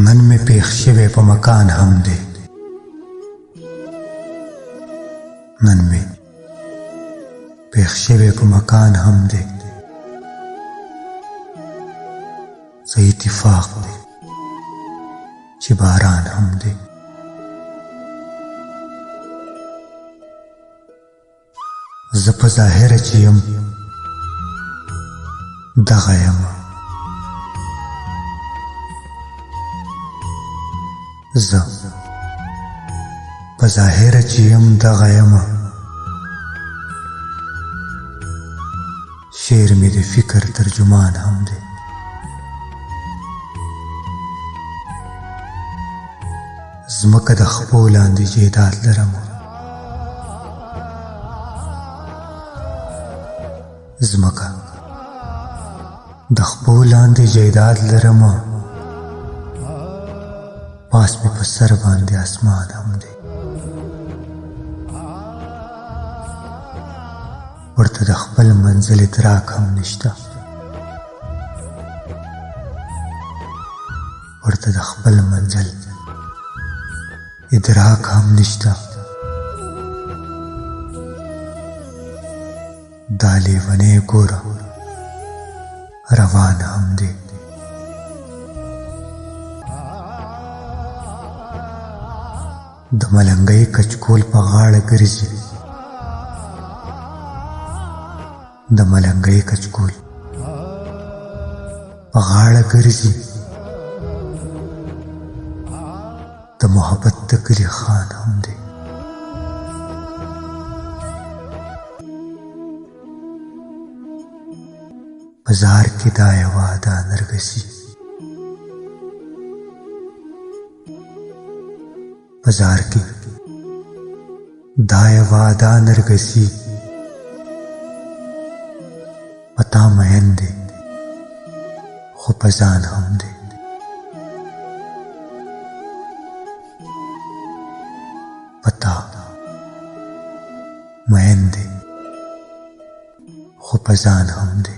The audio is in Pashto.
نن می پیښ شوی په مکان هم دی، نن می پیښ شوی په مکان هم دی، څه اتفاق دی چې باران هم دی. زه په ظاهره چې یم دغه یم، زه په ظاهره چې یم دغه یم، شعر مې د فکر ترجمان هم دی. ځمکه د خپو لاندې جیداد لرم، ځمکه د خپو لاندې جیداد لرم، پاس مې په سر باندې اسمان هم دی. ورته د خپل منزل ادراک هم نشته، ورته د خپل منزل ادراک هم نشته. دا لیونی ګوره روان هم دی. د ملنګۍ کچکول په غاړه ګرځي، د ملنګۍ کچکول په غاړه ګرځي، د محبت د کلي خان هم دی. بازار کې دا یوه ادا نرګسي، بازار کې دا یوه ادا نرګسي، پتا مین دی خو په ځان هم دی. پتا مین دی خو په ځان هم دی.